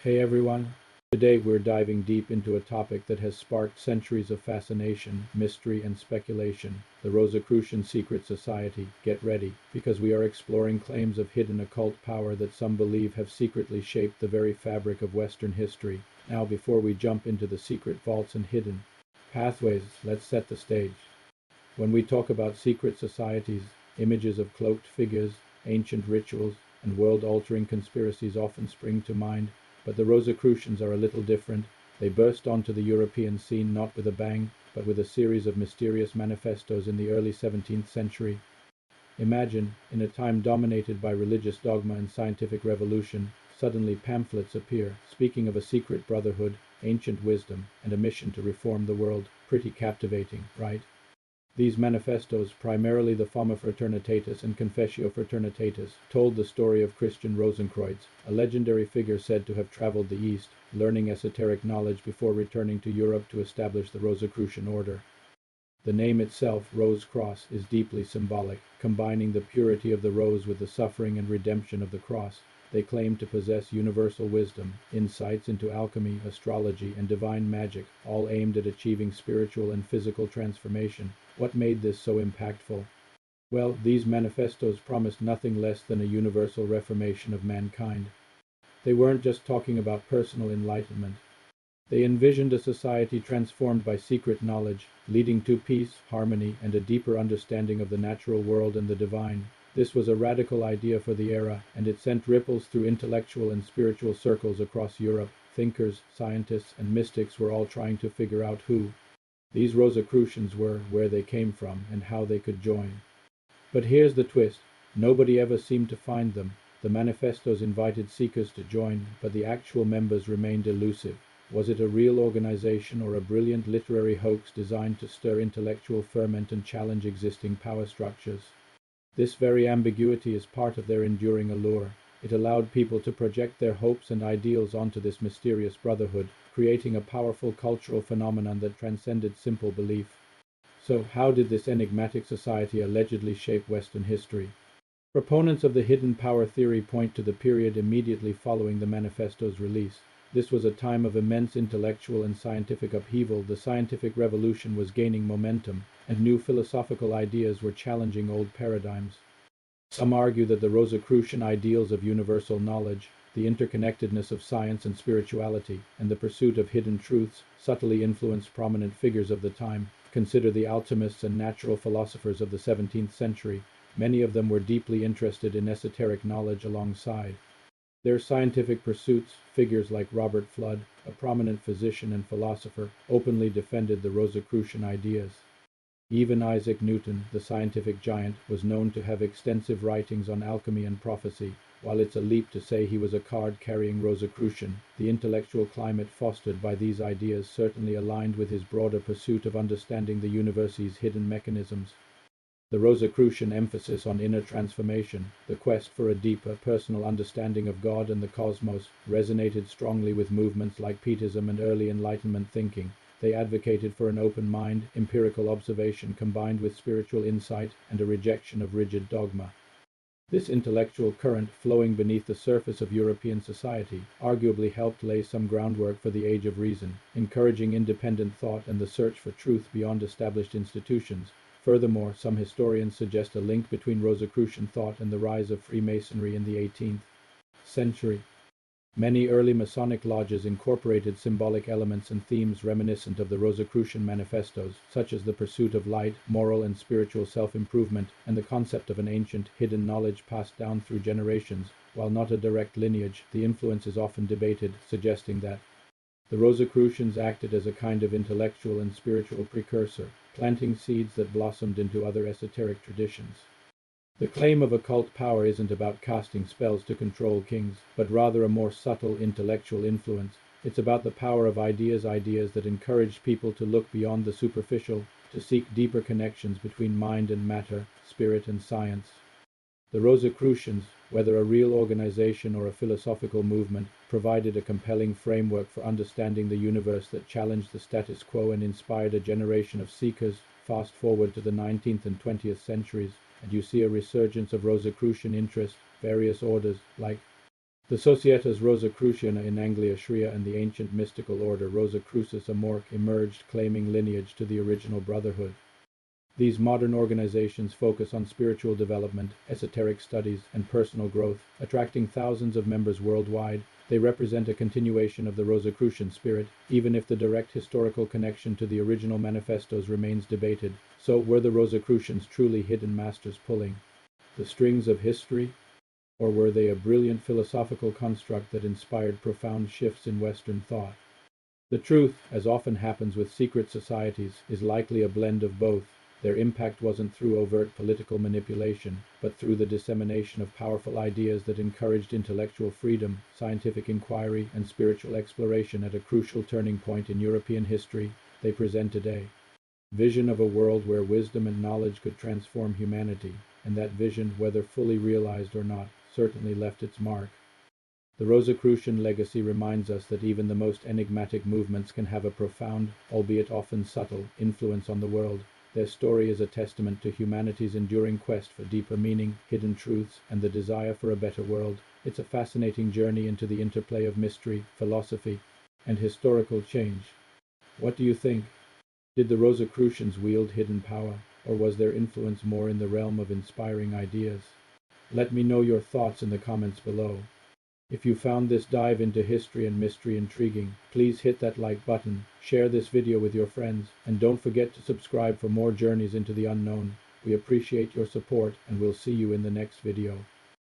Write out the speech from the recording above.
Hey everyone, today we're diving deep into a topic that has sparked centuries of fascination, mystery, and speculation, the Rosicrucian secret society. Get ready, because we are exploring claims of hidden occult power that some believe have secretly shaped the very fabric of Western history. Now, before we jump into the secret vaults and hidden pathways, let's set the stage. When we talk about secret societies, images of cloaked figures, ancient rituals, and world-altering conspiracies often spring to mind, but the Rosicrucians are a little different. They burst onto the European scene not with a bang, but with a series of mysterious manifestos in the early 17th century. Imagine, in a time dominated by religious dogma and scientific revolution, suddenly pamphlets appear, speaking of a secret brotherhood, ancient wisdom, and a mission to reform the world. Pretty captivating, right? These manifestos, primarily the Fama Fraternitatis and Confessio Fraternitatis, told the story of Christian Rosenkreuz, a legendary figure said to have traveled the East, learning esoteric knowledge before returning to Europe to establish the Rosicrucian order. The name itself, Rose Cross, is deeply symbolic, combining the purity of the rose with the suffering and redemption of the cross. They claim to possess universal wisdom, insights into alchemy, astrology, and divine magic, all aimed at achieving spiritual and physical transformation. What made this so impactful? Well, these manifestos promised nothing less than a universal reformation of mankind. They weren't just talking about personal enlightenment. They envisioned a society transformed by secret knowledge, leading to peace, harmony, and a deeper understanding of the natural world and the divine. This was a radical idea for the era, and it sent ripples through intellectual and spiritual circles across Europe. Thinkers, scientists, and mystics were all trying to figure out who these Rosicrucians were, where they came from, and how they could join. But here's the twist. Nobody ever seemed to find them. The manifestos invited seekers to join, but the actual members remained elusive. Was it a real organization or a brilliant literary hoax designed to stir intellectual ferment and challenge existing power structures? This very ambiguity is part of their enduring allure. It allowed people to project their hopes and ideals onto this mysterious brotherhood, creating a powerful cultural phenomenon that transcended simple belief. So, how did this enigmatic society allegedly shape Western history? Proponents of the hidden power theory point to the period immediately following the manifesto's release. This was a time of immense intellectual and scientific upheaval. The scientific revolution was gaining momentum, and new philosophical ideas were challenging old paradigms. Some argue that the Rosicrucian ideals of universal knowledge, the interconnectedness of science and spirituality, and the pursuit of hidden truths subtly influenced prominent figures of the time. Consider the alchemists and natural philosophers of the 17th century. Many of them were deeply interested in esoteric knowledge alongside their scientific pursuits. Figures like Robert Fludd, a prominent physician and philosopher, openly defended the Rosicrucian ideas. Even Isaac Newton, the scientific giant, was known to have extensive writings on alchemy and prophecy. While it's a leap to say he was a card-carrying Rosicrucian, the intellectual climate fostered by these ideas certainly aligned with his broader pursuit of understanding the universe's hidden mechanisms. The Rosicrucian emphasis on inner transformation, the quest for a deeper personal understanding of God and the cosmos, resonated strongly with movements like Pietism and early Enlightenment thinking. They advocated for an open mind, empirical observation combined with spiritual insight, and a rejection of rigid dogma. This intellectual current, flowing beneath the surface of European society, arguably helped lay some groundwork for the Age of Reason, encouraging independent thought and the search for truth beyond established institutions. Furthermore, some historians suggest a link between Rosicrucian thought and the rise of Freemasonry in the 18th century. Many early Masonic lodges incorporated symbolic elements and themes reminiscent of the Rosicrucian manifestos, such as the pursuit of light, moral and spiritual self-improvement, and the concept of an ancient, hidden knowledge passed down through generations. While not a direct lineage, the influence is often debated, suggesting that the Rosicrucians acted as a kind of intellectual and spiritual precursor, planting seeds that blossomed into other esoteric traditions. The claim of occult power isn't about casting spells to control kings, but rather a more subtle intellectual influence. It's about the power of ideas that encourage people to look beyond the superficial, to seek deeper connections between mind and matter, spirit and science. The Rosicrucians, whether a real organization or a philosophical movement, provided a compelling framework for understanding the universe that challenged the status quo and inspired a generation of seekers. Fast forward to the 19th and 20th centuries, and you see a resurgence of Rosicrucian interest. Various orders, like The Societas Rosicruciana in Anglia Shria and the ancient mystical order Rosicrucis Amorc emerged, claiming lineage to the original brotherhood. These modern organizations focus on spiritual development, esoteric studies, and personal growth, attracting thousands of members worldwide. They represent a continuation of the Rosicrucian spirit, even if the direct historical connection to the original manifestos remains debated. So, were the Rosicrucians truly hidden masters pulling the strings of history? Or were they a brilliant philosophical construct that inspired profound shifts in Western thought? The truth, as often happens with secret societies, is likely a blend of both. Their impact wasn't through overt political manipulation, but through the dissemination of powerful ideas that encouraged intellectual freedom, scientific inquiry, and spiritual exploration. At a crucial turning point in European history, they present today vision of a world where wisdom and knowledge could transform humanity, and that vision, whether fully realized or not, certainly left its mark. The Rosicrucian legacy reminds us that even the most enigmatic movements can have a profound, albeit often subtle, influence on the world. Their story is a testament to humanity's enduring quest for deeper meaning, hidden truths, and the desire for a better world. It's a fascinating journey into the interplay of mystery, philosophy, and historical change. What do you think? Did the Rosicrucians wield hidden power, or was their influence more in the realm of inspiring ideas? Let me know your thoughts in the comments below. If you found this dive into history and mystery intriguing, please hit that like button, share this video with your friends, and don't forget to subscribe for more journeys into the unknown. We appreciate your support, and we'll see you in the next video.